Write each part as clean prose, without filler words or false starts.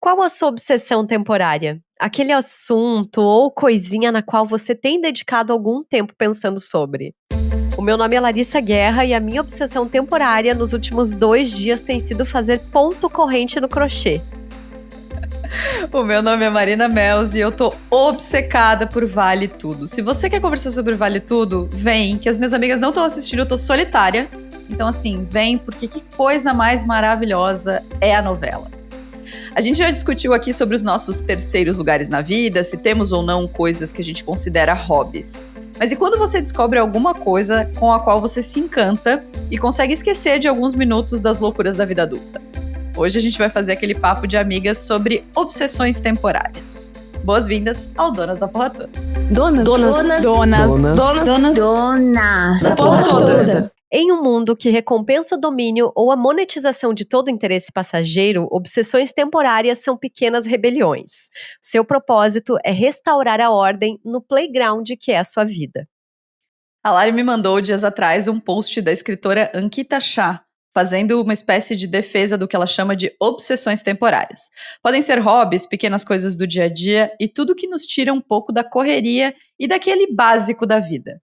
Qual a sua obsessão temporária? Aquele assunto ou coisinha na qual você tem dedicado algum tempo pensando sobre. O meu nome é Larissa Guerra e a minha obsessão temporária nos últimos 2 dias tem sido fazer ponto corrente no crochê. O meu nome é Marina Mels e eu tô obcecada por Vale Tudo. Se você quer conversar sobre Vale Tudo, vem, que as minhas amigas não estão assistindo, eu tô solitária. Então assim, vem, porque que coisa mais maravilhosa é a novela. A gente já discutiu aqui sobre os nossos terceiros lugares na vida, se temos ou não coisas que a gente considera hobbies. Mas e quando você descobre alguma coisa com a qual você se encanta e consegue esquecer de alguns minutos das loucuras da vida adulta? Hoje a gente vai fazer aquele papo de amigas sobre obsessões temporárias. Boas-vindas ao Donas da Porra Toda. Donas da Porra Toda. Em um mundo que recompensa o domínio ou a monetização de todo interesse passageiro, obsessões temporárias são pequenas rebeliões. Seu propósito é restaurar a ordem no playground que é a sua vida. A Lari me mandou dias atrás um post da escritora Ankita Shah, fazendo uma espécie de defesa do que ela chama de obsessões temporárias. Podem ser hobbies, pequenas coisas do dia a dia e tudo que nos tira um pouco da correria e daquele básico da vida.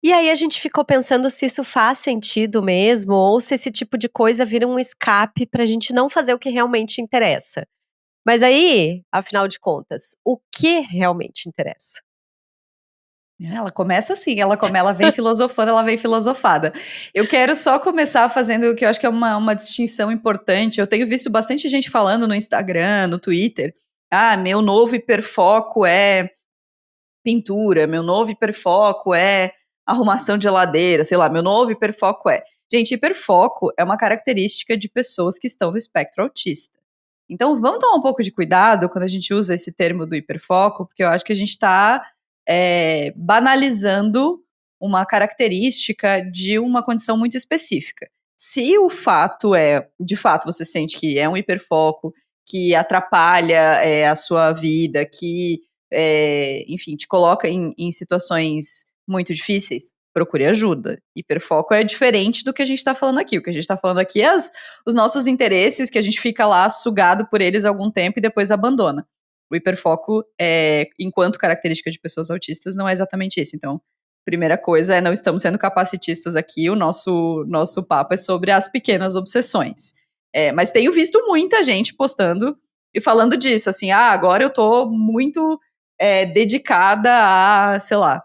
E aí a gente ficou pensando se isso faz sentido mesmo, ou se esse tipo de coisa vira um escape pra gente não fazer o que realmente interessa. Mas aí, afinal de contas, o que realmente interessa? Ela começa assim, ela vem filosofando, ela vem filosofada. Eu quero só começar fazendo o que eu acho que é uma distinção importante. Eu tenho visto bastante gente falando no Instagram, no Twitter. Meu novo hiperfoco é pintura, meu novo hiperfoco é arrumação de geladeira, sei lá, meu novo hiperfoco é... Gente, hiperfoco é uma característica de pessoas que estão no espectro autista. Então, vamos tomar um pouco de cuidado quando a gente usa esse termo do hiperfoco, porque eu acho que a gente está banalizando uma característica de uma condição muito específica. Se o fato de fato, você sente que é um hiperfoco, que atrapalha a sua vida, que, enfim, te coloca em situações muito difíceis, procure ajuda. Hiperfoco é diferente do que a gente está falando aqui. O que a gente está falando aqui é os nossos interesses, que a gente fica lá sugado por eles algum tempo e depois abandona. O hiperfoco, enquanto característica de pessoas autistas, não é exatamente isso. Então, primeira coisa não estamos sendo capacitistas aqui, o nosso papo é sobre as pequenas obsessões. Mas tenho visto muita gente postando e falando disso, assim, agora eu tô muito dedicada a, sei lá,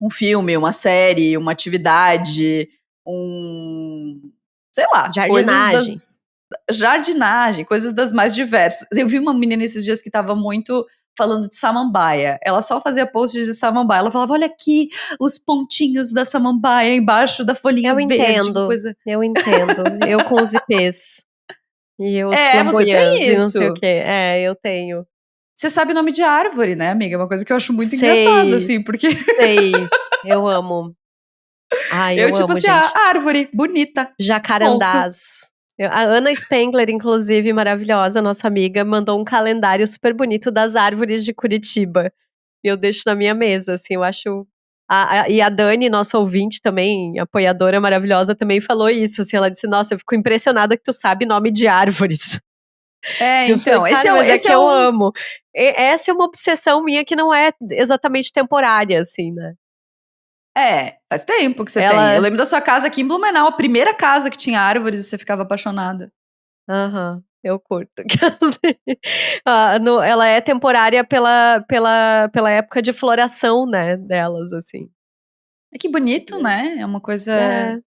um filme, uma série, uma atividade, sei lá, jardinagem, coisas das mais diversas. Eu vi uma menina esses dias que tava muito falando de samambaia. Ela só fazia posts de samambaia. Ela falava, olha aqui os pontinhos da samambaia embaixo da folhinha verde. Eu entendo. Eu com os ipês. E eu você tem isso. E não sei o quê. Eu tenho. Você sabe o nome de árvore, né, amiga? É uma coisa que eu acho muito engraçada, assim, porque... Sei, eu amo. Eu tipo amo, assim, gente. Árvore, bonita. Jacarandás. A Ana Spengler, inclusive, maravilhosa, nossa amiga, mandou um calendário super bonito das árvores de Curitiba. E eu deixo na minha mesa, assim, eu acho... E a Dani, nossa ouvinte também, apoiadora maravilhosa, também falou isso, assim, ela disse, nossa, eu fico impressionada que tu sabe nome de árvores. Então, eu amo. Essa é uma obsessão minha que não é exatamente temporária, assim, né? Faz tempo que você tem. Eu lembro da sua casa aqui em Blumenau, a primeira casa que tinha árvores e você ficava apaixonada. Eu curto. Ela é temporária pela época de floração, né, delas, assim. Que bonito, né? É uma coisa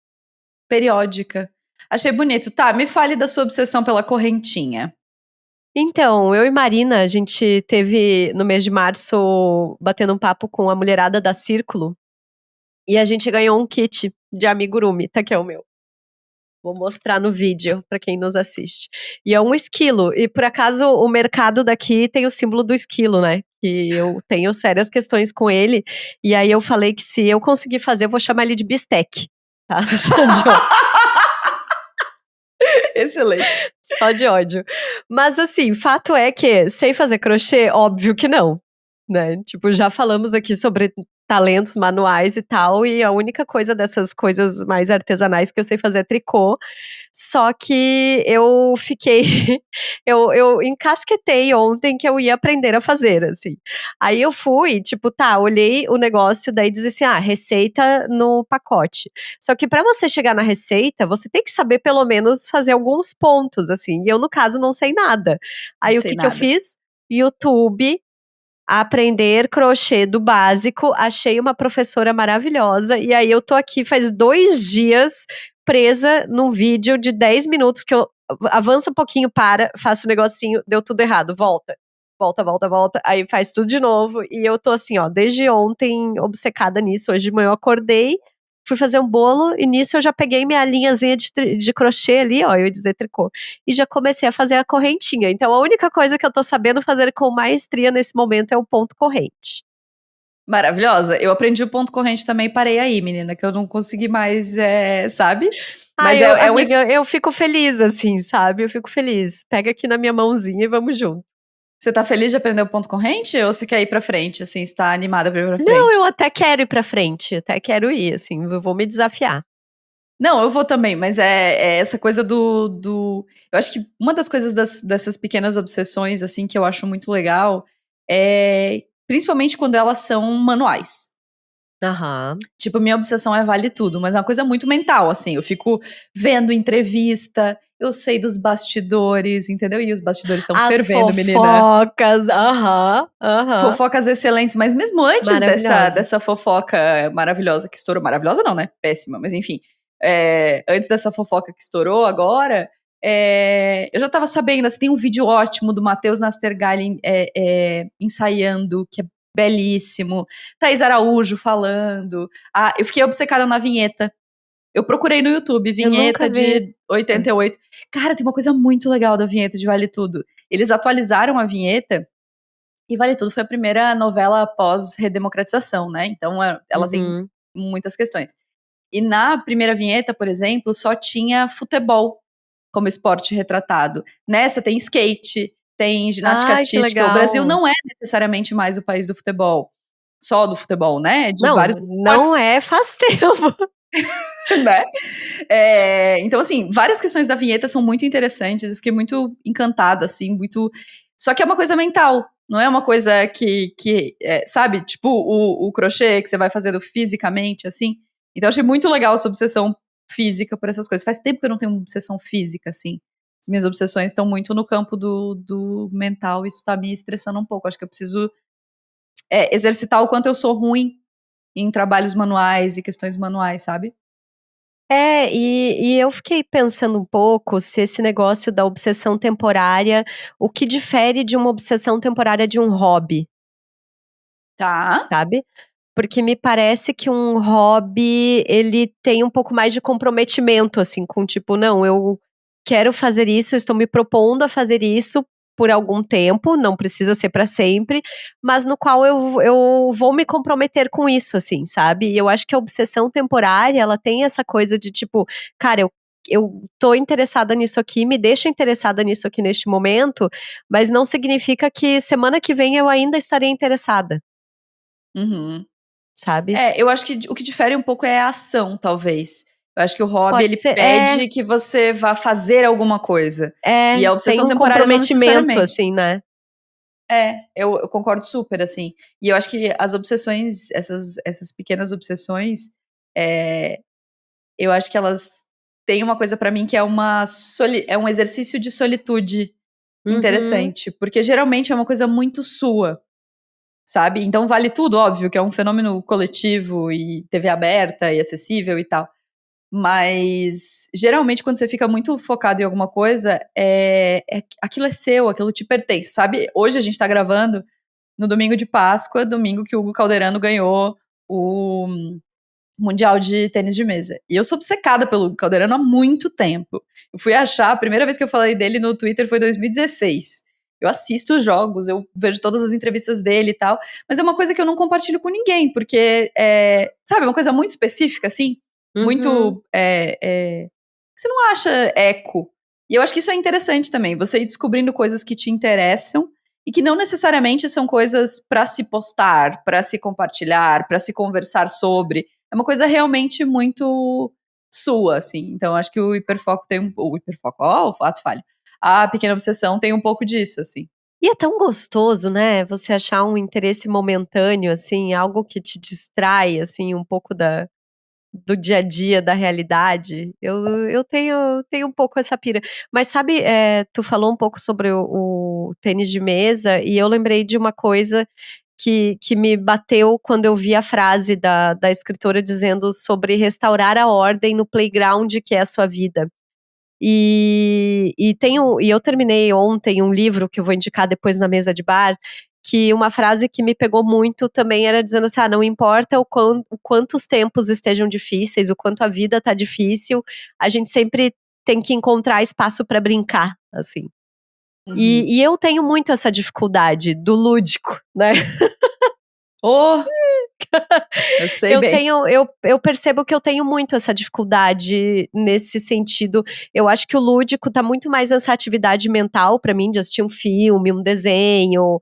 periódica. Achei bonito. Tá, me fale da sua obsessão pela correntinha. Então, eu e Marina, a gente teve, no mês de março, batendo um papo com a mulherada da Círculo. E a gente ganhou um kit de amigurumi, tá, que é o meu. Vou mostrar no vídeo pra quem nos assiste. E é um esquilo. E por acaso o mercado daqui tem o símbolo do esquilo, né? E eu tenho sérias questões com ele. E aí eu falei que se eu conseguir fazer, eu vou chamar ele de bistec. Tá? Só de ódio. Excelente. Só de ódio. Mas assim, fato é que sei fazer crochê? Óbvio que não. né? Tipo, já falamos aqui sobre talentos manuais e tal, e a única coisa dessas coisas mais artesanais que eu sei fazer é tricô. Só que eu fiquei, eu encasquetei ontem que eu ia aprender a fazer, assim. Aí eu fui, tipo, tá, olhei o negócio, daí diz assim, receita no pacote. Só que pra você chegar na receita, você tem que saber pelo menos fazer alguns pontos, assim. E eu, no caso, não sei nada. Não Aí o sei que eu nada. fiz? YouTube, aprender crochê do básico, achei uma professora maravilhosa, e aí eu tô aqui faz 2 dias presa num vídeo de 10 minutos que eu avanço um pouquinho, faço um negocinho, deu tudo errado, volta. Volta, volta, volta, aí faz tudo de novo, e eu tô assim, ó, desde ontem obcecada nisso. Hoje de manhã eu acordei, fui fazer um bolo, e nisso eu já peguei minha linhazinha de crochê ali, ó, eu ia dizer tricô, e já comecei a fazer a correntinha. Então a única coisa que eu tô sabendo fazer com maestria nesse momento é o ponto corrente. Maravilhosa. Eu aprendi o ponto corrente também e parei aí, menina, que eu não consegui mais, sabe? Mas é um. Amiga, eu fico feliz assim, sabe? Eu fico feliz. Pega aqui na minha mãozinha e vamos junto. Você tá feliz de aprender o ponto corrente ou você quer ir pra frente, assim, está animada pra ir pra Não, frente? eu até quero ir pra frente, até quero ir, assim, eu vou me desafiar. Não, eu vou também, mas é essa coisa do. Eu acho que uma das coisas dessas pequenas obsessões, assim, que eu acho muito legal é. Principalmente quando elas são manuais. Aham. Tipo, minha obsessão é vale tudo, mas é uma coisa muito mental, assim. Eu fico vendo entrevista, eu sei dos bastidores, entendeu? E os bastidores estão As fervendo, menina. fofocas, aham, aham. Fofocas excelentes, mas mesmo antes dessa Maravilhosas. fofoca maravilhosa que estourou, maravilhosa não, né? Péssima, mas enfim. Antes dessa fofoca que estourou agora, eu já tava sabendo, assim, tem um vídeo ótimo do Matheus Nastergalli ensaiando, que é belíssimo. Thaís Araújo falando. Eu fiquei obcecada na vinheta. Eu procurei no YouTube, Eu nunca vinheta vi. de 88. Cara, tem uma coisa muito legal da vinheta de Vale Tudo. Eles atualizaram a vinheta e Vale Tudo foi a primeira novela pós-redemocratização, né? Então ela tem Uhum. muitas questões. E na primeira vinheta, por exemplo, só tinha futebol como esporte retratado. Nessa tem skate, tem ginástica Ai, que artística. O Brasil legal. não é necessariamente mais o país do futebol, só do futebol, né? De Não, vários não esportes, é faz tempo. né? Então, assim, várias questões da vinheta são muito interessantes. Eu fiquei muito encantada, assim, muito. Só que é uma coisa mental, não é uma coisa sabe, tipo o crochê que você vai fazendo fisicamente, assim. Então, eu achei muito legal essa obsessão física por essas coisas. Faz tempo que eu não tenho uma obsessão física, assim. As minhas obsessões estão muito no campo do mental, e isso tá me estressando um pouco. Acho que eu preciso exercitar o quanto eu sou ruim em trabalhos manuais e questões manuais, sabe? E eu fiquei pensando um pouco se esse negócio da obsessão temporária, o que difere de uma obsessão temporária de um hobby, Tá. sabe? Porque me parece que um hobby, ele tem um pouco mais de comprometimento, assim, com tipo, não, eu quero fazer isso, eu estou me propondo a fazer isso por algum tempo, não precisa ser pra sempre, mas no qual eu vou me comprometer com isso, assim, sabe? E eu acho que a obsessão temporária, ela tem essa coisa de tipo, cara, eu tô interessada nisso aqui, me deixa interessada nisso aqui neste momento, mas não significa que semana que vem eu ainda estarei interessada, Uhum. sabe? Eu acho que o que difere um pouco é a ação, talvez. Eu acho que o hobby, Pode ele ser, pede que você vá fazer alguma coisa. E a tem obsessão um temporária não comprometimento, necessariamente. assim, né? Eu concordo super, assim. E eu acho que as obsessões, essas pequenas obsessões, é, eu acho que elas têm uma coisa pra mim que é um exercício de solitude Uhum. interessante. Porque geralmente é uma coisa muito sua. Sabe? Então vale tudo, óbvio, que é um fenômeno coletivo e TV aberta e acessível e tal. Mas geralmente quando você fica muito focado em alguma coisa, aquilo é seu, aquilo te pertence, sabe? Hoje a gente tá gravando no domingo de Páscoa, domingo que o Hugo Calderano ganhou o Mundial de Tênis de Mesa. E eu sou obcecada pelo Hugo Calderano há muito tempo. Eu fui achar, a primeira vez que eu falei dele no Twitter foi em 2016. Eu assisto os jogos, eu vejo todas as entrevistas dele e tal, mas é uma coisa que eu não compartilho com ninguém, porque, sabe, é uma coisa muito específica, assim, Uhum. muito, você não acha eco. E eu acho que isso é interessante também, você ir descobrindo coisas que te interessam e que não necessariamente são coisas para se postar, para se compartilhar, para se conversar sobre. É uma coisa realmente muito sua, assim. Então, acho que o hiperfoco tem o hiperfoco, ó, o fato falha. A pequena obsessão tem um pouco disso, assim. E é tão gostoso, né, você achar um interesse momentâneo, assim, algo que te distrai, assim, um pouco do dia a dia, da realidade. Eu tenho um pouco essa pira. Mas sabe, tu falou um pouco sobre o tênis de mesa, e eu lembrei de uma coisa que me bateu quando eu vi a frase da escritora dizendo sobre restaurar a ordem no playground que é a sua vida. E eu terminei ontem um livro que eu vou indicar depois na mesa de bar, que uma frase que me pegou muito também era dizendo assim: não importa o quanto os tempos estejam difíceis, o quanto a vida tá difícil, a gente sempre tem que encontrar espaço pra brincar, assim. Uhum. E eu tenho muito essa dificuldade do lúdico, né? Oh, eu sei bem. Eu percebo que eu tenho muito essa dificuldade nesse sentido. Eu acho que o lúdico tá muito mais nessa atividade mental pra mim, de assistir um filme, um desenho,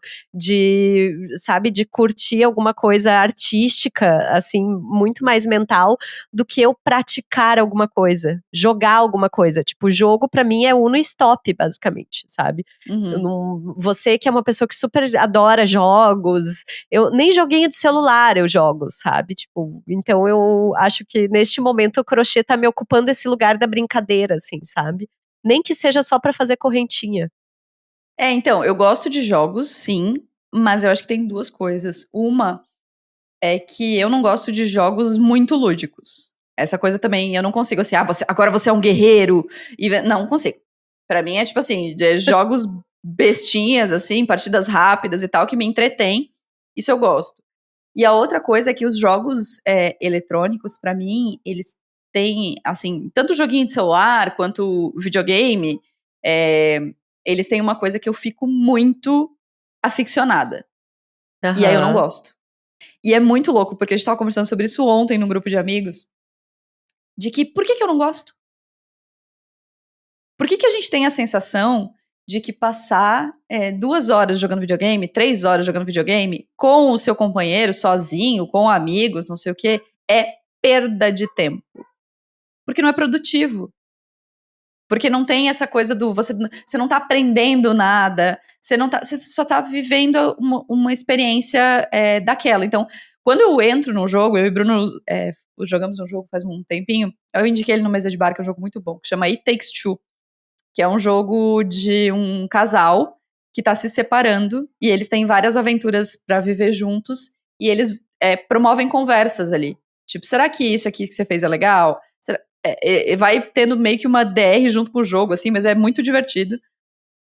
sabe, de curtir alguma coisa artística, assim, muito mais mental do que eu praticar alguma coisa, jogar alguma coisa. Tipo, o jogo pra mim é Uno e Stop, basicamente, sabe? Uhum. Você que é uma pessoa que super adora jogos, eu nem joguinho de celular eu jogo, sabe? Tipo, então eu acho que neste momento o crochê tá me ocupando esse lugar da brincadeira, assim, sabe? Nem que seja só pra fazer correntinha. Então, eu gosto de jogos, sim, mas eu acho que tem duas coisas. Uma é que eu não gosto de jogos muito lúdicos. Essa coisa também, eu não consigo assim, agora você é um guerreiro. Não consigo. Pra mim é tipo assim, jogos bestinhas, assim, partidas rápidas e tal, que me entretém. Isso eu gosto. E a outra coisa é que os jogos eletrônicos, pra mim, eles têm, assim, tanto joguinho de celular quanto videogame, é, eles têm uma coisa que eu fico muito aficionada. E aí eu não Aham. gosto. E é muito louco, porque a gente tava conversando sobre isso ontem num grupo de amigos, de que por que eu não gosto? Por que a gente tem a sensação de que passar 2 horas jogando videogame, 3 horas jogando videogame, com o seu companheiro, sozinho, com amigos, não sei o quê, é perda de tempo? Porque não é produtivo. Porque não tem essa coisa do você não tá aprendendo nada, você só tá vivendo uma experiência daquela. Então, quando eu entro num jogo, eu e Bruno jogamos um jogo faz um tempinho, eu indiquei ele no Mesa de Bar, que é um jogo muito bom, que chama It Takes Two, que é um jogo de um casal que tá se separando e eles têm várias aventuras pra viver juntos e eles promovem conversas ali. Tipo, será que isso aqui que você fez é legal? Vai tendo meio que uma DR junto com o jogo, assim, mas é muito divertido.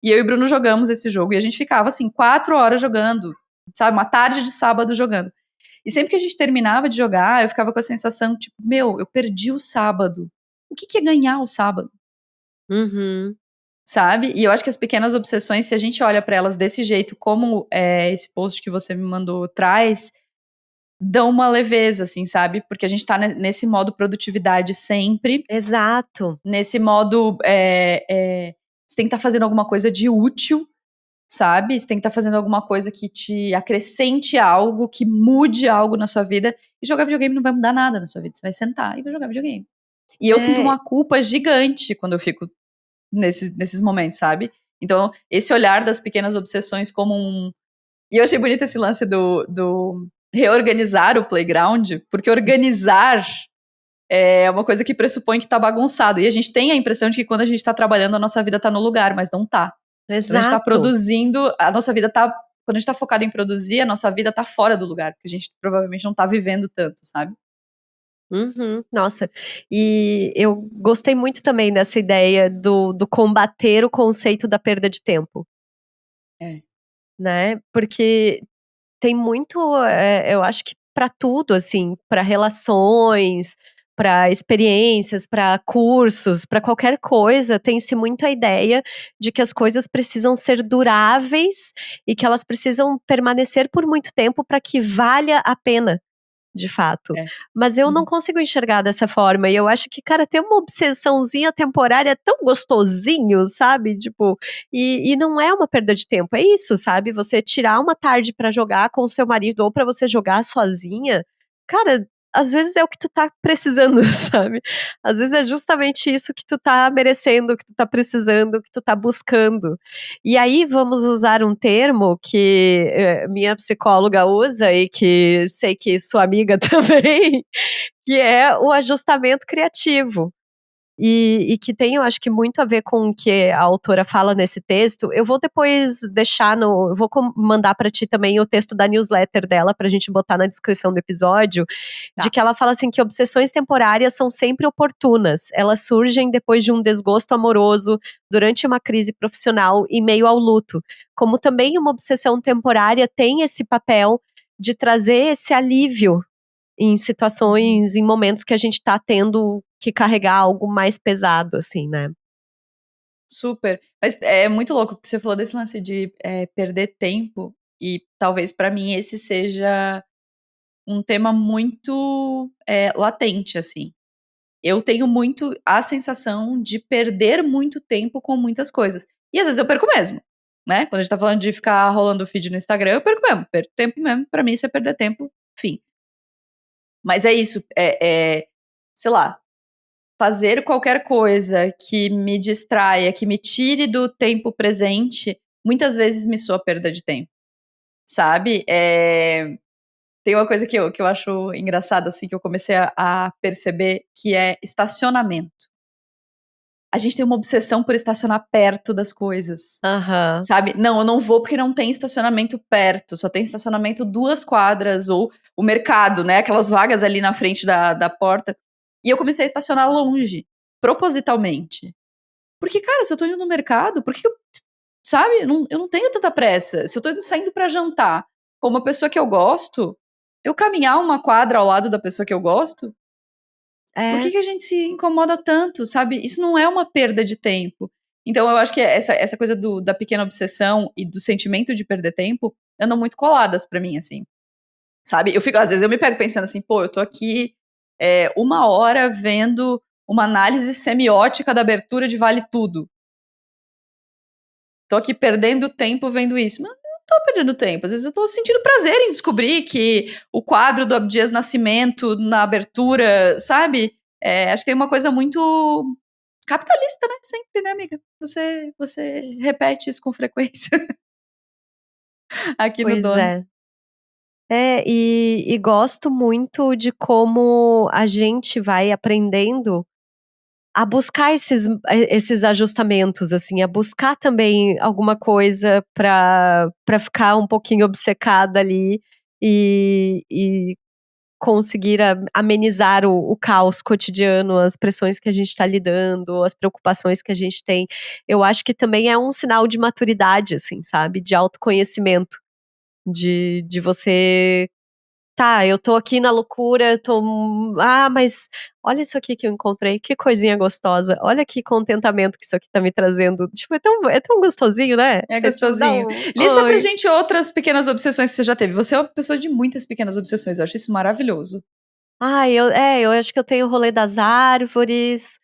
E eu e o Bruno jogamos esse jogo e a gente ficava, assim, 4 horas jogando, sabe? Uma tarde de sábado jogando. E sempre que a gente terminava de jogar, eu ficava com a sensação, tipo, meu, eu perdi o sábado. O que é ganhar o sábado? Uhum. Sabe? E eu acho que as pequenas obsessões, se a gente olha para elas desse jeito, como esse post que você me mandou traz, dão uma leveza, assim, sabe? Porque a gente tá nesse modo produtividade sempre, Exato. nesse modo você tem que estar fazendo alguma coisa de útil, sabe? Você tem que estar fazendo alguma coisa que te acrescente algo, que mude algo na sua vida. E jogar videogame não vai mudar nada na sua vida. Você vai sentar e vai jogar videogame. E eu sinto É, uma culpa gigante quando eu fico nesses momentos, sabe? Então, esse olhar das pequenas obsessões como um. E eu achei bonito esse lance do reorganizar o playground, porque organizar é uma coisa que pressupõe que tá bagunçado. E a gente tem a impressão de que quando a gente tá trabalhando, a nossa vida tá no lugar, mas não tá. Quando a gente tá exato. produzindo, a nossa vida tá. Quando a gente tá focado em produzir, a nossa vida tá fora do lugar, porque a gente provavelmente não tá vivendo tanto, sabe? Uhum, nossa, e eu gostei muito também dessa ideia do combater o conceito da perda de tempo, É. né, porque tem muito, eu acho que pra tudo, assim, pra relações, pra experiências, pra cursos, pra qualquer coisa, tem-se muito a ideia de que as coisas precisam ser duráveis e que elas precisam permanecer por muito tempo pra que valha a pena. de fato. É. Mas eu não Uhum. consigo enxergar dessa forma, e eu acho que, cara, ter uma obsessãozinha temporária é tão gostosinho, sabe, tipo, e não é uma perda de tempo, é isso, sabe, você tirar uma tarde pra jogar com o seu marido ou pra você jogar sozinha, cara, às vezes é o que tu tá precisando, sabe. Às vezes é justamente isso que tu tá merecendo, que tu tá precisando, que tu tá buscando. E aí vamos usar um termo que, minha psicóloga usa e que sei que sua amiga também, que é o ajustamento criativo. E que tem, eu acho que muito a ver com o que a autora fala nesse texto. Eu vou depois deixar no eu vou mandar pra ti também o texto da newsletter dela, pra gente botar na descrição do episódio, de Tá. que ela fala assim, que obsessões temporárias são sempre oportunas. Elas surgem depois de um desgosto amoroso, durante uma crise profissional, em meio ao luto. Como também uma obsessão temporária tem esse papel de trazer esse alívio em Uhum. situações, em momentos que a gente tá tendo que carregar algo mais pesado, assim, né. Super. Mas é muito louco, porque você falou desse lance de, perder tempo, e talvez pra mim esse seja um tema muito, latente, assim. Eu tenho muito a sensação de perder muito tempo com muitas coisas. E às vezes eu perco mesmo, né. Quando a gente tá falando de ficar rolando o feed no Instagram, eu perco mesmo, perco tempo mesmo, pra mim isso é perder tempo, fim. Mas é isso, sei lá, fazer qualquer coisa que me distraia, que me tire do tempo presente, muitas vezes me soa perda de tempo, sabe. Tem uma coisa que eu acho engraçada, assim, que eu comecei a perceber, que é estacionamento. A gente tem uma obsessão por estacionar perto das coisas, Aham. sabe. "Não, eu não vou porque não tem estacionamento perto, só tem estacionamento 2 quadras", ou o mercado, né, aquelas vagas ali na frente da porta. E eu comecei a estacionar longe, propositalmente. Porque, cara, se eu tô indo no mercado, por que eu sabe, eu não tenho tanta pressa. Se eu tô indo saindo pra jantar com uma pessoa que eu gosto, eu caminhar uma quadra ao lado da pessoa que eu gosto, por É, que que a gente se incomoda tanto, sabe? Isso não é uma perda de tempo. Então eu acho que essa coisa da pequena obsessão e do sentimento de perder tempo andam muito coladas pra mim, assim, sabe? Eu fico às vezes eu me pego pensando assim: "Pô, eu tô aqui, 1 hora vendo uma análise semiótica da abertura de Vale Tudo. Tô aqui perdendo tempo vendo isso", mas não tô perdendo tempo, às vezes eu tô sentindo prazer em descobrir que o quadro do Abdias Nascimento na abertura, sabe, acho que tem uma coisa muito capitalista, né, sempre, né, amiga. Você repete isso com frequência aqui no pois Donos. é. É, e gosto muito de como a gente vai aprendendo a buscar esses ajustamentos, assim, a buscar também alguma coisa pra ficar um pouquinho obcecada ali, e conseguir amenizar o caos cotidiano, as pressões que a gente tá lidando, as preocupações que a gente tem. Eu acho que também é um sinal de maturidade, assim, sabe, de autoconhecimento, de você: "Tá, eu tô aqui na loucura, eu tô mas olha isso aqui que eu encontrei, que coisinha gostosa, olha que contentamento que isso aqui tá me trazendo", tipo, é tão gostosinho, né. É É tipo, dá gostosinho. um Lista pra ai. gente outras pequenas obsessões que você já teve. Você é uma pessoa de muitas pequenas obsessões, eu acho isso maravilhoso. Eu acho que eu tenho o rolê das árvores,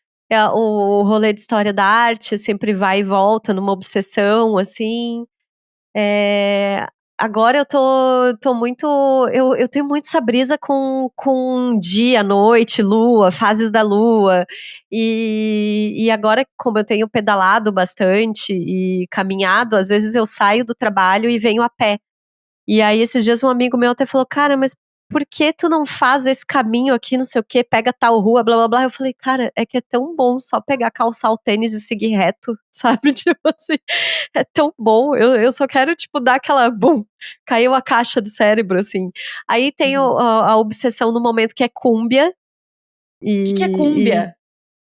o rolê de história da arte sempre vai e volta numa obsessão, assim. Eh, Agora eu tô muito eu tenho muito essa brisa com dia, noite, lua, fases da lua, e agora como eu tenho pedalado bastante e caminhado, às vezes eu saio do trabalho e venho a pé. E aí esses dias um amigo meu até falou: "Cara, mas por que tu não faz esse caminho aqui, não sei o quê, pega tal rua, blá blá blá". Eu falei: "Cara, é que é tão bom só pegar, calçar o tênis e seguir reto", sabe, tipo assim, é tão bom, eu só quero tipo dar aquela bum, caiu a caixa do cérebro, assim. Aí tem Uhum. a obsessão no momento que é cúmbia, Que é e cúmbia?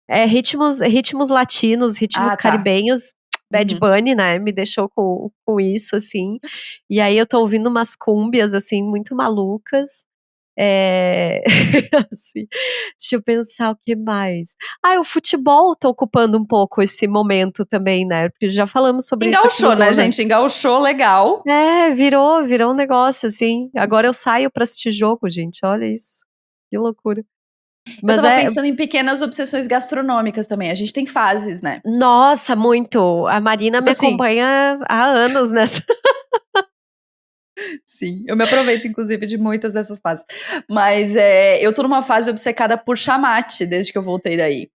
é ritmos latinos, ritmos Ah, tá. caribenhos. Bad Uhum. Bunny, né, me deixou com isso, assim. E aí eu tô ouvindo umas cúmbias, assim, muito malucas. Assim, deixa eu pensar o que mais. O futebol tá ocupando um pouco esse momento também, né, porque já falamos sobre isso aqui no Engauchou, né, Donas. gente? Engauchou legal. Virou um negócio, assim. Agora eu saio pra assistir jogo, gente, olha isso. Que loucura. Eu Mas tava pensando em pequenas obsessões gastronômicas também. A gente tem fases, né? nossa, muito. A Marina Tipo me assim, acompanha há anos nessa. sim, eu me aproveito, inclusive, de muitas dessas fases. Mas eu tô numa fase obcecada por chamate, desde que eu voltei daí.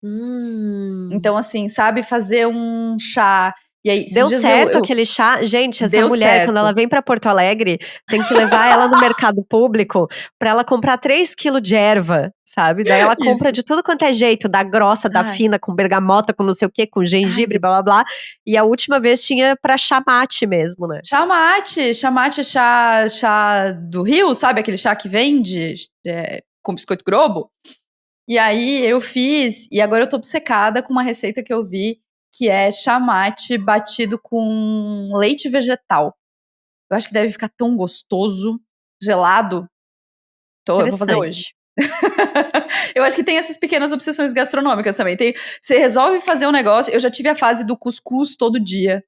Hum. Então, assim, sabe, fazer um chá. E aí, esses Deu dias certo aquele chá? Gente, essa deu mulher, quando ela certo. vem pra Porto Alegre, tem que levar ela no mercado público pra ela comprar 3 quilos de erva, sabe? Daí ela compra Isso. de tudo quanto é jeito, da grossa, da Ai, fina, com bergamota, com não sei o quê, com ai, gengibre, blá blá blá. E a última vez tinha pra chamate mesmo, né? chamate, chá do Rio, sabe? Aquele chá que vende com biscoito Globo. E aí eu fiz, e agora eu tô obcecada com uma receita que eu vi, que é chamate batido com leite vegetal. Eu acho que deve ficar tão gostoso, gelado. Eu vou fazer hoje. Interessante. Eu acho que tem essas pequenas obsessões gastronômicas também. Você resolve fazer um negócio. Eu já tive a fase do cuscuz todo dia,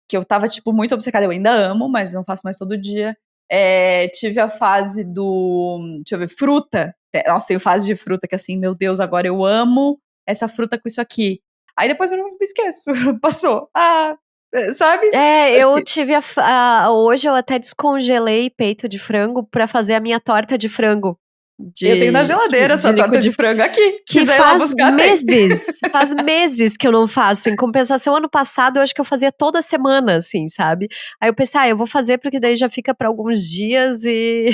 que eu tava, tipo, muito obcecada. Eu ainda amo, mas não faço mais todo dia. Tive a fase do. Deixa eu ver, fruta. Nossa, tenho fase de fruta que assim, meu Deus, agora eu amo essa fruta com isso aqui. Aí depois eu não me esqueço. Passou. Sabe? Acho Eu que tive hoje eu até descongelei peito de frango pra fazer a minha torta de frango eu tenho na de geladeira essa torta de liquidificação. frango aqui. Que Quiser ir lá buscar, tem. faz meses que eu não faço. Em compensação, ano passado, eu acho que eu fazia toda semana, assim, sabe? Aí eu pensei, eu vou fazer porque daí já fica pra alguns dias e,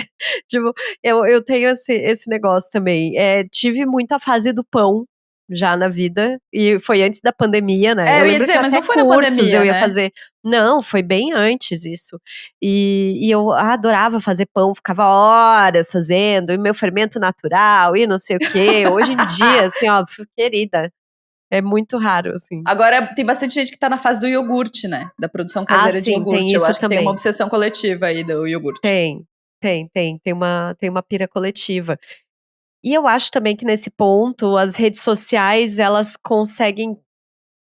tipo, eu tenho esse negócio também. Tive muito a fase do pão já na vida, e foi antes da pandemia, né? Eu Eu ia lembro que dizer, mas até não foi na cursos eu pandemia, ia né? fazer. Não, foi bem antes isso. E eu adorava fazer pão, ficava horas fazendo, e meu fermento natural, e não sei o quê. Hoje em dia, assim, ó, querida, é muito raro, assim. Agora tem bastante gente que tá na fase do iogurte, né? Da produção caseira de Sim, tem iogurte. Eu isso acho que tem uma também. obsessão coletiva aí do iogurte. Tem uma pira coletiva. E eu acho também que nesse ponto, as redes sociais, elas conseguem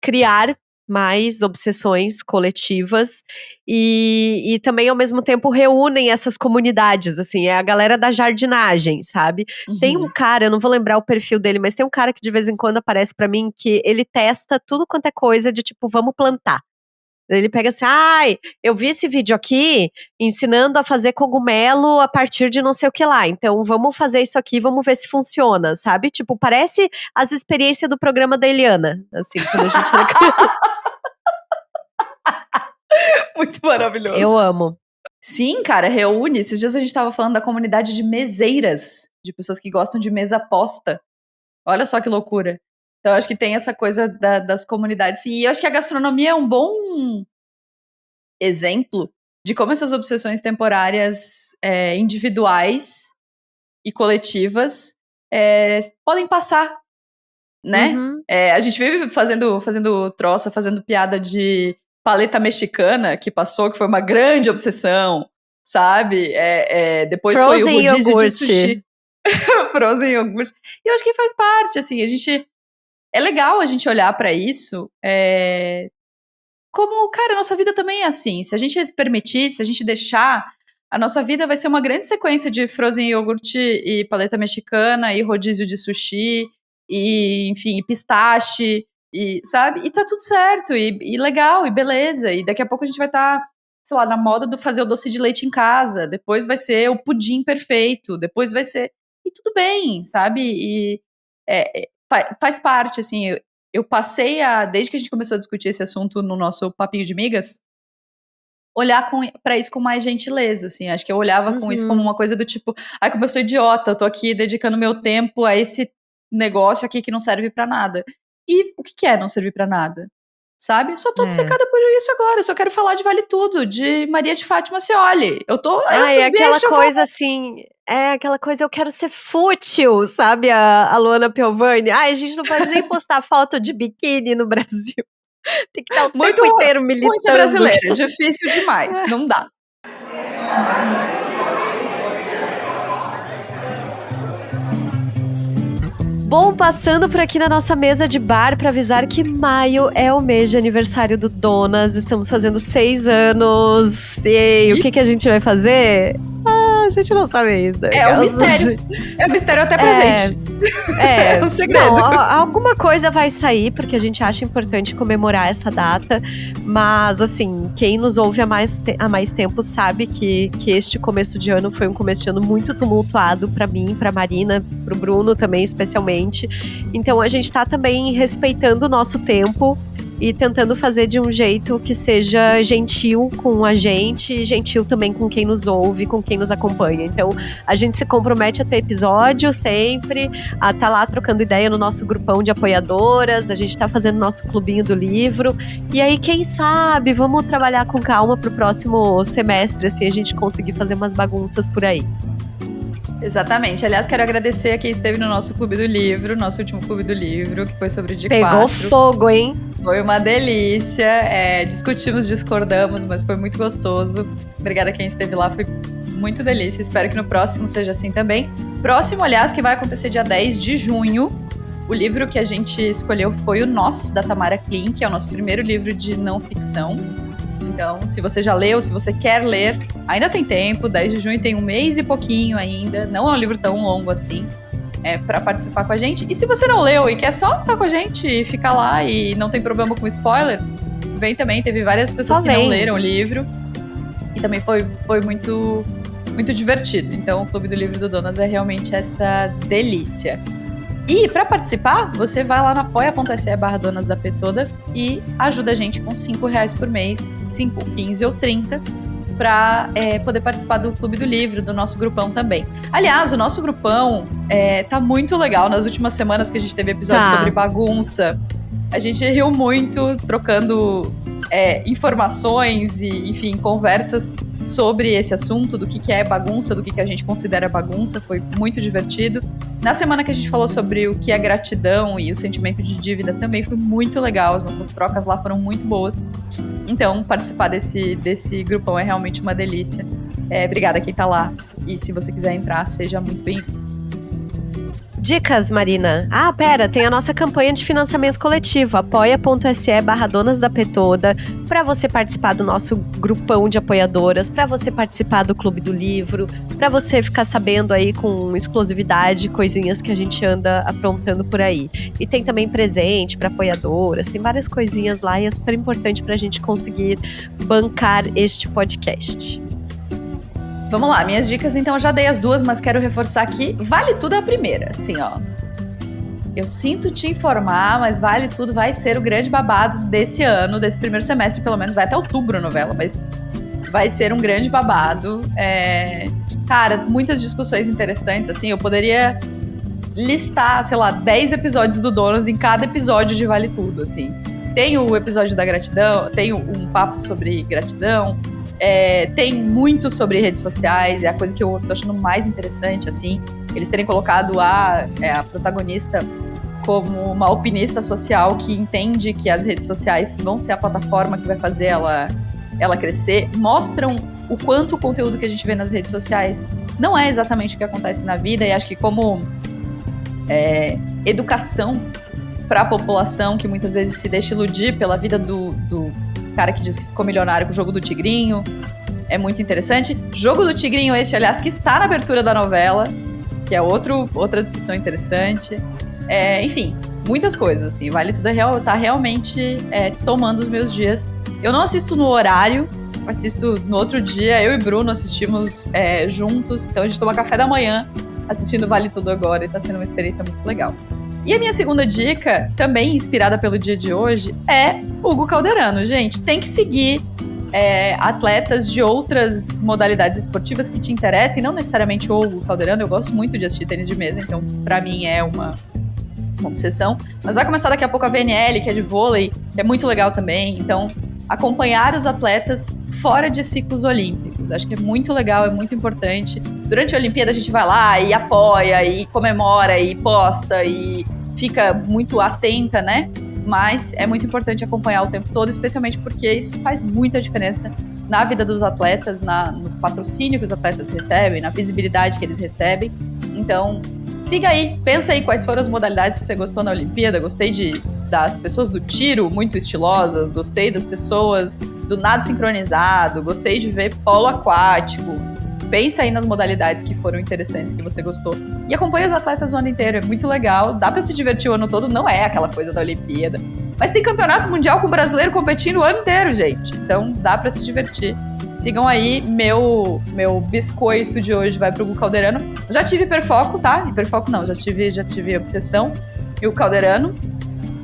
criar mais obsessões coletivas e também ao mesmo tempo reúnem essas comunidades, assim, é a galera da jardinagem, sabe? Tem um Uhum. cara, eu não vou lembrar o perfil dele, mas tem um cara que de vez em quando aparece pra mim que ele testa tudo quanto é coisa de tipo, vamos plantar. Ele pega assim, eu vi esse vídeo aqui ensinando a fazer cogumelo a partir de não sei o que lá. Então vamos fazer isso aqui, vamos ver se funciona, sabe? Tipo, parece as experiências do programa da Eliana, assim, quando a gente era criança. Muito maravilhoso. Eu amo. Sim, cara, reúne. Esses dias a gente tava falando da comunidade de meseiras, de pessoas que gostam de mesa posta. Olha só que loucura. Então, eu acho que tem essa coisa das comunidades. E eu acho que a gastronomia é um bom exemplo de como essas obsessões temporárias individuais e coletivas podem passar, né? Uhum. A gente vive fazendo troça, fazendo piada de paleta mexicana que passou, que foi uma grande obsessão, sabe? Depois foi o Frozen rodízio de iogurte. sushi, frozen yogurt. E eu acho que faz parte, assim, é legal a gente olhar pra isso como, cara, a nossa vida também é assim. Se a gente permitir, se a gente deixar, a nossa vida vai ser uma grande sequência de frozen yogurt e paleta mexicana e rodízio de sushi e, enfim, e pistache e, sabe? E tá tudo certo e legal e beleza. E daqui a pouco a gente vai estar, sei lá, na moda do fazer o doce de leite em casa. Depois vai ser o pudim perfeito. Depois vai ser e tudo bem, sabe? E faz parte, assim. Eu passei desde que a gente começou a discutir esse assunto no nosso papinho de migas, olhar pra isso com mais gentileza, assim. Acho que eu olhava com isso como Uhum. uma coisa do tipo, como eu sou idiota, eu tô aqui dedicando meu tempo a esse negócio aqui que não serve pra nada. E o que é não servir pra nada? Sabe? Eu só tô É. obcecada por isso agora. Eu só quero falar de Vale Tudo, de Maria de Fátima Cioli. É aquela Deixa eu falar. coisa assim, aquela coisa, eu quero ser fútil, sabe? A Luana Piovani. A gente não pode nem postar foto de biquíni no Brasil. Tem que estar o Muito tempo inteiro ruim ser militando. brasileira. Difícil demais. Não dá. Bom, passando por aqui na nossa mesa de bar para avisar que maio é o mês de aniversário do Donas. Estamos fazendo 6 anos. E o que a gente vai fazer? A gente não sabe ainda. É um mistério. É um mistério até pra gente. É um segredo. Não, alguma coisa vai sair, porque a gente acha importante comemorar essa data. Mas, assim, quem nos ouve há mais tempo sabe que este começo de ano foi um começo de ano muito tumultuado pra mim, pra Marina, pro Bruno também, especialmente. Então, a gente tá também respeitando o nosso tempo e tentando fazer de um jeito que seja gentil com a gente, gentil também com quem nos ouve, com quem nos acompanha. Então, a gente se compromete a ter episódio sempre, a estar lá trocando ideia no nosso grupão de apoiadoras, a gente tá fazendo nosso clubinho do livro. E aí, quem sabe, vamos trabalhar com calma pro próximo semestre, assim, a gente conseguir fazer umas bagunças por aí. Exatamente. Aliás, quero agradecer a quem esteve no nosso Clube do Livro, nosso último Clube do Livro, que foi sobre o D4. Pegou fogo, hein? Foi uma delícia. Discutimos, discordamos, mas foi muito gostoso. Obrigada a quem esteve lá, foi muito delícia. Espero que no próximo seja assim também. Próximo, aliás, que vai acontecer dia 10 de junho. O livro que a gente escolheu foi o Nós, da Tamara Klin, que é o nosso primeiro livro de não ficção. Então, se você já leu, se você quer ler, ainda tem tempo. 10 de junho tem um mês e pouquinho ainda. Não é um livro tão longo assim, para participar com a gente. E se você não leu e quer só estar com a gente e ficar lá e não tem problema com spoiler, vem também. Teve várias pessoas que não leram o livro. E também foi muito, muito divertido. Então, o Clube do Livro do Donas é realmente essa delícia. E para participar, você vai lá no apoia.se/donasdapetoda e ajuda a gente com R$5 por mês, 5, 15 ou 30, para poder participar do Clube do Livro, do nosso grupão também. Aliás, o nosso grupão tá muito legal. Nas últimas semanas que a gente teve episódios sobre bagunça, a gente riu muito, trocando informações e, enfim, conversas sobre esse assunto, do que é bagunça, do que a gente considera bagunça. Foi muito divertido. Na semana que a gente falou sobre o que é gratidão e o sentimento de dívida também foi muito legal. As nossas trocas lá foram muito boas. Então, participar desse grupão é realmente uma delícia. Obrigada a quem tá lá. E se você quiser entrar, seja muito bem-vindo. Dicas, Marina. Pera, tem a nossa campanha de financiamento coletivo, apoia.se/donasdapetoda, para você participar do nosso grupão de apoiadoras, para você participar do Clube do Livro, para você ficar sabendo aí com exclusividade coisinhas que a gente anda aprontando por aí. E tem também presente para apoiadoras, tem várias coisinhas lá e é super importante pra gente conseguir bancar este podcast. Vamos lá, minhas dicas, então, eu já dei as duas, mas quero reforçar aqui, vale tudo a primeira, assim, ó. Eu sinto te informar, mas vale tudo, vai ser o grande babado desse ano, desse primeiro semestre, pelo menos, vai até outubro a novela, mas vai ser um grande babado. Cara, muitas discussões interessantes, assim, eu poderia listar, sei lá, 10 episódios do Donas em cada episódio de Vale Tudo, assim. Tem o episódio da gratidão, tem um papo sobre gratidão, tem muito sobre redes sociais, é a coisa que eu tô achando mais interessante, assim, eles terem colocado a protagonista como uma alpinista social que entende que as redes sociais vão ser a plataforma que vai fazer ela crescer, mostram o quanto o conteúdo que a gente vê nas redes sociais não é exatamente o que acontece na vida, e acho que como educação para a população que muitas vezes se deixa iludir pela vida do cara que diz que ficou milionário com o Jogo do Tigrinho, é muito interessante. Jogo do Tigrinho este, aliás, que está na abertura da novela, que é outra discussão interessante. Enfim, muitas coisas, assim, Vale Tudo tá realmente tomando os meus dias. Eu não assisto no horário, assisto no outro dia, eu e Bruno assistimos juntos, então a gente toma café da manhã assistindo Vale Tudo agora e tá sendo uma experiência muito legal. E a minha segunda dica, também inspirada pelo dia de hoje, é Hugo Calderano. Gente, tem que seguir atletas de outras modalidades esportivas que te interessem, não necessariamente o Hugo Calderano. Eu gosto muito de assistir tênis de mesa, então pra mim é uma obsessão. Mas vai começar daqui a pouco a VNL, que é de vôlei, que é muito legal também. Então, acompanhar os atletas fora de ciclos olímpicos. Acho que é muito legal, é muito importante. Durante a Olimpíada a gente vai lá e apoia, e comemora, e posta, e fica muito atenta, né? Mas é muito importante acompanhar o tempo todo, especialmente porque isso faz muita diferença na vida dos atletas, no patrocínio que os atletas recebem, na visibilidade que eles recebem. Então, siga aí, pensa aí quais foram as modalidades que você gostou na Olimpíada. Gostei das pessoas do tiro, muito estilosas, gostei das pessoas do nado sincronizado, gostei de ver polo aquático. Pensa aí nas modalidades que foram interessantes, que você gostou. E acompanha os atletas o ano inteiro, é muito legal. Dá pra se divertir o ano todo, não é aquela coisa da Olimpíada. Mas tem campeonato mundial com brasileiro competindo o ano inteiro, gente. Então dá pra se divertir. Sigam aí, meu biscoito de hoje vai pro Gu Calderano. Já tive hiperfoco, tá? Hiperfoco não, já tive obsessão. E o Calderano.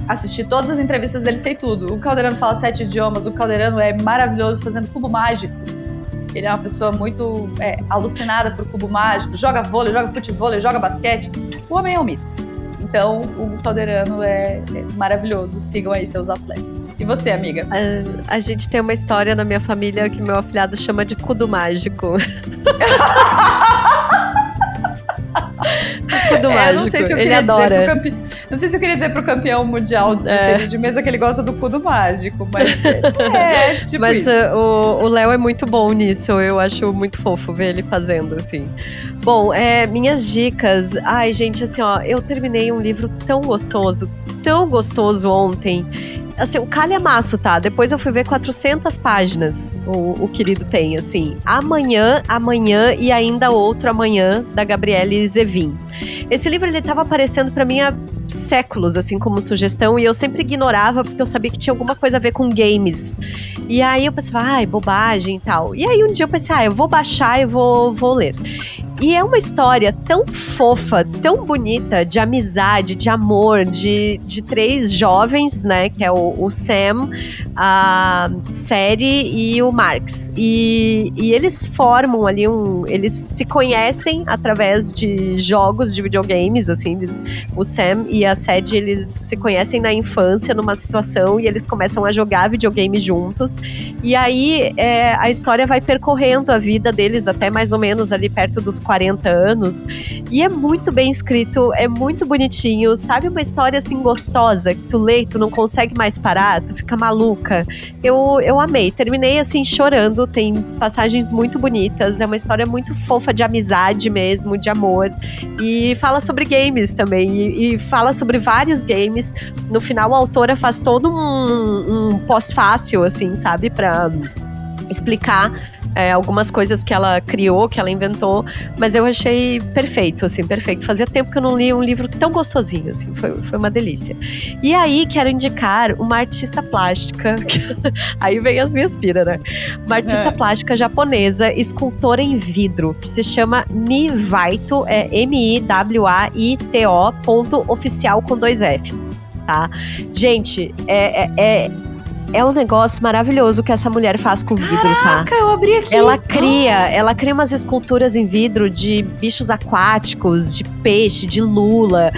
Assisti todas as entrevistas dele, sei tudo. O Calderano fala 7 idiomas, o Calderano é maravilhoso fazendo cubo mágico. Ele é uma pessoa muito alucinada por cubo mágico, joga vôlei, joga futevôlei, joga basquete. O homem é um mito. Então, o Calderano é maravilhoso. Sigam aí seus atletas. E você, amiga? A gente tem uma história na minha família que meu afilhado chama de cudo mágico. Cudo mágico, não sei se eu ele queria adora. Não sei se eu queria dizer pro campeão mundial de tênis de mesa que ele gosta do cudo mágico, mas tipo mas isso. O Léo é muito bom nisso, eu acho muito fofo ver ele fazendo, assim. Bom, minhas dicas. Ai, gente, assim, ó, eu terminei um livro tão gostoso ontem. Assim, o calhamaço, tá? Depois eu fui ver 400 páginas o querido tem, assim. Amanhã e ainda outro amanhã, da Gabriele Zevin. Esse livro, ele tava aparecendo pra mim há séculos, assim, como sugestão, e eu sempre ignorava, porque eu sabia que tinha alguma coisa a ver com games. E aí eu pensava, ai, bobagem e tal. E aí um dia eu pensei, eu vou baixar e vou ler. E é uma história tão fofa, tão bonita, de amizade, de amor, de 3 jovens, né? Que é o Sam, a Sadie e o Marx. E eles formam ali eles se conhecem através de jogos de videogames, assim. O Sam e a Sadie, eles se conhecem na infância, numa situação, e eles começam a jogar videogame juntos. E aí, a história vai percorrendo a vida deles até mais ou menos ali perto dos 40 anos, e é muito bem escrito, é muito bonitinho, sabe, uma história assim gostosa, que tu lê e tu não consegue mais parar, tu fica maluca. Eu amei, terminei assim chorando, tem passagens muito bonitas, é uma história muito fofa de amizade mesmo, de amor, e fala sobre games também, e fala sobre vários games. No final a autora faz todo um pós-fácil, assim, sabe, pra explicar algumas coisas que ela criou, que ela inventou, mas eu achei perfeito, assim, perfeito. Fazia tempo que eu não lia um livro tão gostosinho, assim, foi uma delícia. E aí, quero indicar uma artista plástica, aí vem as minhas piras, né? Uma artista plástica japonesa, escultora em vidro, que se chama Miwaito, MIWAITO.oficial com 2 Fs, tá? Gente, é um negócio maravilhoso que essa mulher faz com vidro, tá? Caraca, eu abri aqui. Ela cria umas esculturas em vidro de bichos aquáticos, de peixe, de lula,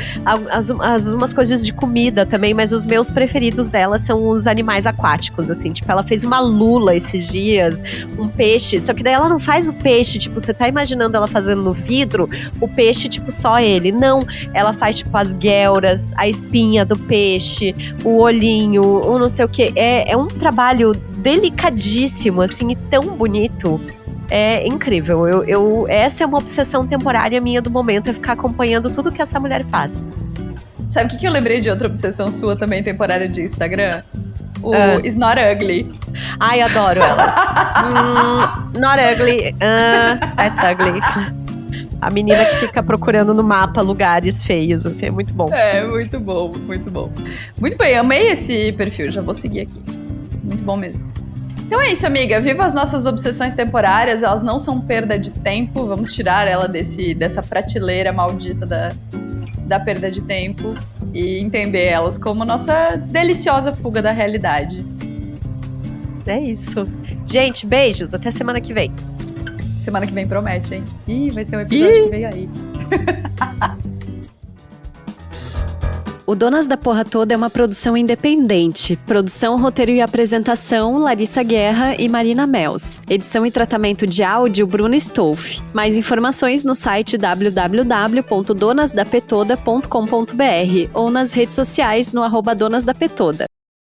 umas coisas de comida também, mas os meus preferidos dela são os animais aquáticos, assim. Tipo, ela fez uma lula esses dias, um peixe, só que daí ela não faz o peixe, tipo, você tá imaginando ela fazendo no vidro, o peixe, tipo, só ele. Não, ela faz, tipo, as guelras, a espinha do peixe, o olhinho, o não sei o que. É um trabalho delicadíssimo, assim, e tão bonito. É incrível. Essa é uma obsessão temporária minha do momento, é ficar acompanhando tudo que essa mulher faz. Sabe o que eu lembrei de outra obsessão sua também, temporária de Instagram? O It's Not Ugly. Ai, adoro ela. Not ugly. That's ugly. A menina que fica procurando no mapa lugares feios, assim, é muito bom. É, muito bom, muito bom. Muito bem, amei esse perfil, já vou seguir aqui. Muito bom mesmo. Então é isso, amiga. Viva as nossas obsessões temporárias, elas não são perda de tempo. Vamos tirar ela dessa prateleira maldita da perda de tempo e entender elas como nossa deliciosa fuga da realidade. É isso. Gente, beijos. Até semana que vem. Semana que vem promete, hein? Ih, vai ser um episódio que vem aí. O Donas da Porra Toda é uma produção independente. Produção, roteiro e apresentação, Larissa Guerra e Marina Mels. Edição e tratamento de áudio, Bruno Stolf. Mais informações no site www.donasdapetoda.com.br ou nas redes sociais no @donasdapetoda.